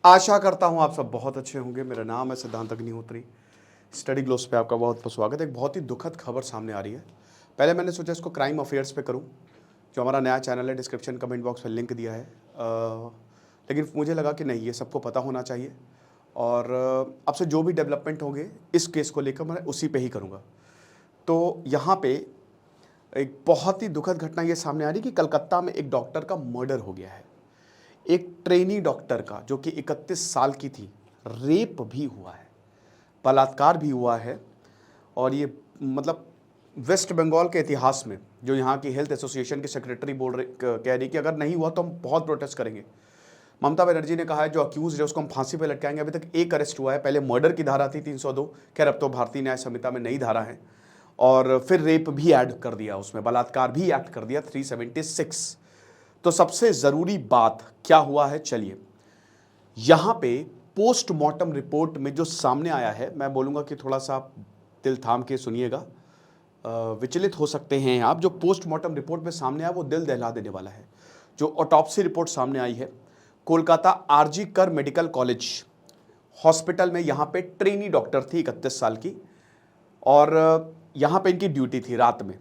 आशा करता हूँ आप सब बहुत अच्छे होंगे। मेरा नाम है सिद्धांत अग्निहोत्री। स्टडी ग्लोस पे आपका बहुत बहुत स्वागत है। एक बहुत ही दुखद खबर सामने आ रही है। पहले मैंने सोचा इसको क्राइम अफेयर्स पे करूँ, जो हमारा नया चैनल है, डिस्क्रिप्शन कमेंट बॉक्स में लिंक दिया है। लेकिन मुझे लगा कि नहीं, ये सबको पता होना चाहिए और अब से जो भी डेवलपमेंट होंगे इस केस को लेकर मैं उसी पे ही करूँगा। तो यहाँ पे एक बहुत ही दुखद घटना ये सामने आ रही है कि कलकत्ता में एक डॉक्टर का मर्डर हो गया है। एक ट्रेनी डॉक्टर का, जो कि 31 साल की थी, रेप भी हुआ है, बलात्कार भी हुआ है। और ये मतलब वेस्ट बंगाल के इतिहास में, जो यहाँ की हेल्थ एसोसिएशन की सेक्रेटरी कह रही कि अगर नहीं हुआ तो हम बहुत प्रोटेस्ट करेंगे। ममता बनर्जी ने कहा है जो अक्यूज है उसको हम फांसी पर लटकाएंगे। अभी तक एक अरेस्ट हुआ है। पहले मर्डर की धारा थी 302, खैर अब तो भारतीय न्याय संहिता में नई धारा है, और फिर रेप भी ऐड कर दिया, उसमें बलात्कार भी ऐड कर दिया 376। तो सबसे ज़रूरी बात क्या हुआ है, चलिए यहाँ पे पोस्टमार्टम रिपोर्ट में जो सामने आया है, मैं बोलूँगा कि थोड़ा सा आप दिल थाम के सुनिएगा। विचलित हो सकते हैं आप। जो पोस्टमार्टम रिपोर्ट में सामने आया वो दिल दहला देने वाला है। जो ऑटोप्सी रिपोर्ट सामने आई है, कोलकाता आरजी कर मेडिकल कॉलेज हॉस्पिटल में, यहाँ पे ट्रेनी डॉक्टर थी 31 साल की, और यहाँ पे इनकी ड्यूटी थी रात में।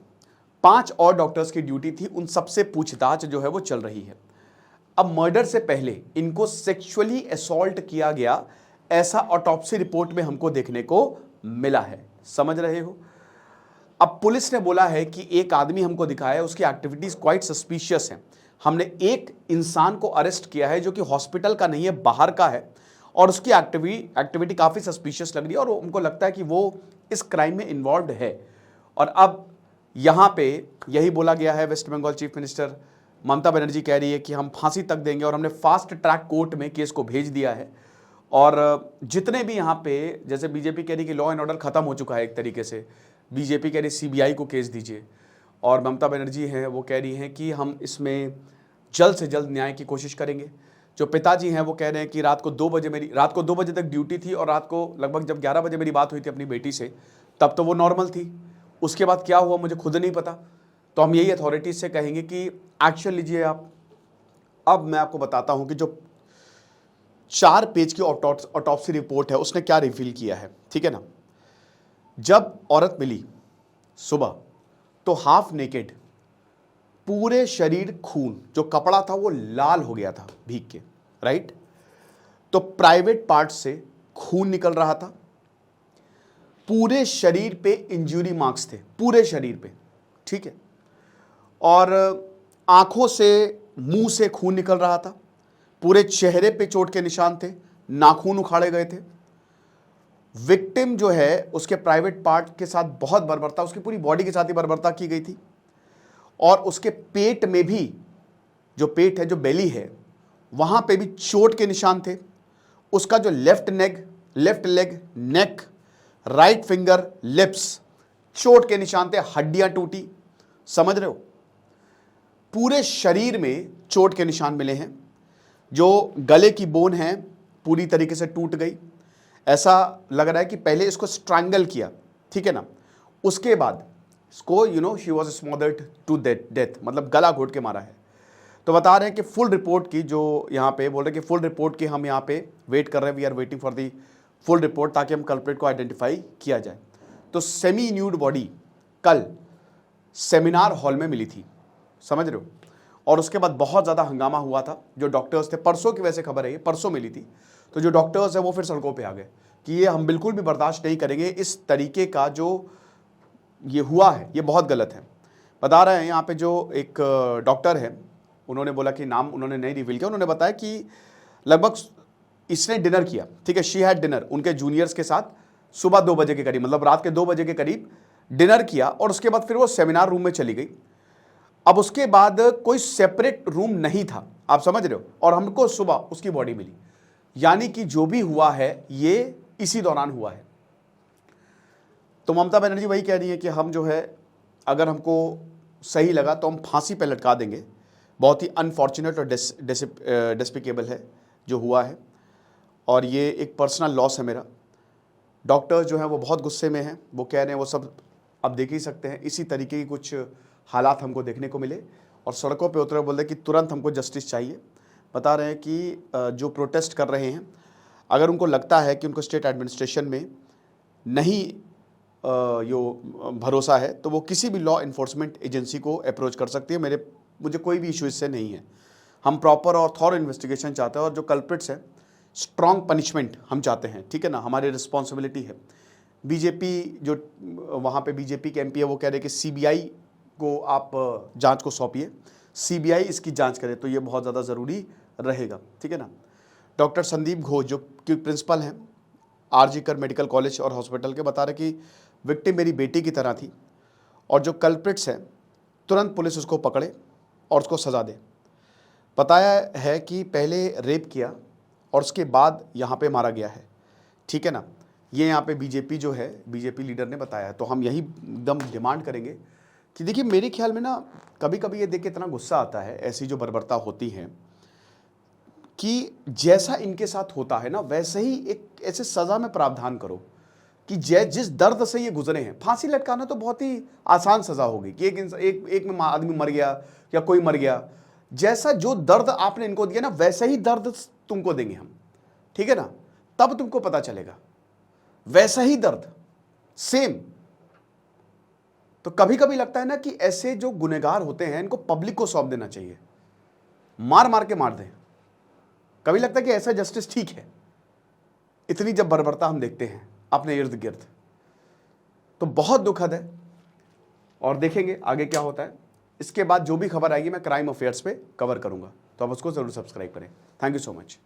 5 और डॉक्टर्स की ड्यूटी थी, उन सबसे पूछताछ जो है वो चल रही है। अब मर्डर से पहले इनको सेक्सुअली असॉल्ट किया गया, ऐसा ऑटोप्सी रिपोर्ट में हमको देखने को मिला है। समझ रहे हो? अब पुलिस ने बोला है कि एक आदमी हमको दिखाया है, उसकी एक्टिविटीज क्वाइट सस्पिशियस हैं। हमने एक इंसान को अरेस्ट किया है जो कि हॉस्पिटल का नहीं है, बाहर का है, और उसकी एक्टिविटी काफ़ी सस्पिशियस लग रही है और उनको लगता है कि वो इस क्राइम में इन्वॉल्व है। और अब यहाँ पे यही बोला गया है, waste Bengal chief minister Mamata Banerjee कह रही है कि हम फांसी तक देंगे, और हमने फास्ट ट्रैक कोर्ट में केस को भेज दिया है। और जितने भी यहाँ पे, जैसे बीजेपी कह रही कि लॉ एंड ऑर्डर खत्म हो चुका है एक तरीके से, बीजेपी कह रही सीबीआई को केस दीजिए, और ममता बनर्जी हैं वो कह रही हैं कि हम इसमें जल्द से जल्द न्याय की कोशिश करेंगे। जो पिताजी हैं वो कह रहे हैं कि रात को 2 बजे तक ड्यूटी थी, और रात को लगभग जब 11 बजे मेरी बात हुई थी अपनी बेटी से, तब तो वो नॉर्मल थी। उसके बाद क्या हुआ मुझे खुद नहीं पता। तो हम यही अथॉरिटीज से कहेंगे कि एक्शन लीजिए आप। अब मैं आपको बताता हूं कि जो 4 पेज की ऑटोप्सी रिपोर्ट है उसने क्या रिवील किया है, ठीक है ना। जब औरत मिली सुबह तो हाफ नेकेड, पूरे शरीर खून, जो कपड़ा था वो लाल हो गया था भीग के, राइट। तो प्राइवेट पार्ट से खून निकल रहा था, पूरे शरीर पे इंजरी मार्क्स थे, पूरे शरीर पे, ठीक है। और आंखों से, मुंह से खून निकल रहा था, पूरे चेहरे पे चोट के निशान थे, नाखून उखाड़े गए थे। विक्टिम जो है उसके प्राइवेट पार्ट के साथ बहुत बर्बरता, उसकी पूरी बॉडी के साथ ही बर्बरता की गई थी। और उसके पेट में भी, जो पेट है, जो बेली है, वहां पे भी चोट के निशान थे। उसका जो लेफ्ट लेग, नेक, राइट फिंगर, लिप्स, चोट के निशान थे, हड्डियां टूटी। समझ रहे हो? पूरे शरीर में चोट के निशान मिले हैं। जो गले की बोन है पूरी तरीके से टूट गई। ऐसा लग रहा है कि पहले इसको स्ट्रैंगल किया, ठीक है ना, उसके बाद इसको शी वॉज स्मोदर्ड टू डेथ, मतलब गला घोट के मारा है। तो बता रहे हैं कि फुल रिपोर्ट की, जो यहाँ पे बोल रहे हैं कि फुल रिपोर्ट की हम यहाँ पे वेट कर रहे हैं, we are waiting for the full report, ताकि हम कल्प्रिट को आइडेंटिफाई किया जाए। तो सेमी न्यूड बॉडी कल सेमिनार हॉल में मिली थी, समझ रहे हो। और उसके बाद बहुत ज़्यादा हंगामा हुआ था। जो डॉक्टर्स थे, परसों की वैसे खबर है ये, परसों मिली थी, तो जो डॉक्टर्स हैं वो फिर सड़कों पे आ गए कि ये हम बिल्कुल भी बर्दाश्त नहीं करेंगे, इस तरीके का जो ये हुआ है ये बहुत गलत है। बता रहे हैं यहाँ पे जो एक डॉक्टर है, उन्होंने बोला कि नाम उन्होंने नहीं रिवील किया, उन्होंने बताया कि लगभग इसने डिनर किया, ठीक है, शी हैड डिनर उनके जूनियर्स के साथ सुबह 2 बजे के करीब, मतलब रात के 2 बजे के करीब डिनर किया, और उसके बाद फिर वो सेमिनार रूम में चली गई। अब उसके बाद कोई सेपरेट रूम नहीं था, आप समझ रहे हो, और हमको सुबह उसकी बॉडी मिली। यानी कि जो भी हुआ है ये इसी दौरान हुआ है। तो ममता बनर्जी वही कह रही है कि हम जो है, अगर हमको सही लगा तो हम फांसी पे लटका देंगे। बहुत ही अनफॉर्चुनेट और डिस्पिकेबल है जो हुआ है, और ये एक पर्सनल लॉस है मेरा। डॉक्टर्स जो हैं वो बहुत गुस्से में हैं, वो कह रहे हैं, वो सब अब देख ही सकते हैं, इसी तरीके की कुछ हालात हमको देखने को मिले, और सड़कों पे उतरे बोल रहे कि तुरंत हमको जस्टिस चाहिए। बता रहे हैं कि जो प्रोटेस्ट कर रहे हैं, अगर उनको लगता है कि उनको स्टेट एडमिनिस्ट्रेशन में नहीं भरोसा है तो वो किसी भी लॉ इन्फोर्समेंट एजेंसी को अप्रोच कर सकती है। मुझे कोई भी इशू इससे नहीं है। हम प्रॉपर और थॉर इन्वेस्टिगेशन चाहते हैं और जो कल्प्रिट्स हैं स्ट्रॉन्ग पनिशमेंट हम चाहते हैं, ठीक है ना, हमारी रिस्पॉन्सिबिलिटी है। बीजेपी जो वहाँ पे बीजेपी के एमपी है वो कह रहे हैं कि सीबीआई को आप जांच को सौंपिए, सीबीआई इसकी जांच करे, तो ये बहुत ज़्यादा ज़रूरी रहेगा, ठीक है ना। डॉक्टर संदीप घोष जो कि प्रिंसिपल हैं आरजी कर मेडिकल कॉलेज और हॉस्पिटल के, बता रहे कि विक्टिम मेरी बेटी की तरह थी और जो कल्प्रिट्स हैं तुरंत पुलिस उसको पकड़े और उसको सज़ा दे। बताया है कि पहले रेप किया और उसके बाद यहाँ पे मारा गया है, ठीक है ना। ये यहाँ पे बीजेपी जो है, बीजेपी लीडर ने बताया है। तो हम यही एकदम डिमांड करेंगे कि देखिए मेरे ख्याल में ना कभी कभी ये देख के इतना गुस्सा आता है, ऐसी जो बर्बरता होती है कि जैसा इनके साथ होता है ना वैसे ही एक ऐसे सज़ा में प्रावधान करो कि जिस दर्द से ये गुजरे हैं। फांसी लटकाना तो बहुत ही आसान सज़ा होगी कि एक में आदमी मर गया या कोई मर गया, जैसा जो दर्द आपने इनको दिया ना वैसे ही दर्द तुमको देंगे हम, ठीक है ना। तब तुमको पता चलेगा, वैसा ही दर्द सेम। तो कभी कभी लगता है ना कि ऐसे जो गुनहगार होते हैं इनको पब्लिक को सौंप देना चाहिए, मार मार के मार दें। कभी लगता है कि ऐसा जस्टिस ठीक है, इतनी जब बर्बरता हम देखते हैं अपने इर्द गिर्द, तो बहुत दुखद है। और देखेंगे आगे क्या होता है। इसके बाद जो भी खबर आएगी मैं क्राइम अफेयर्स पे कवर करूंगा, तो आप उसको जरूर सब्सक्राइब करें। Thank you so much.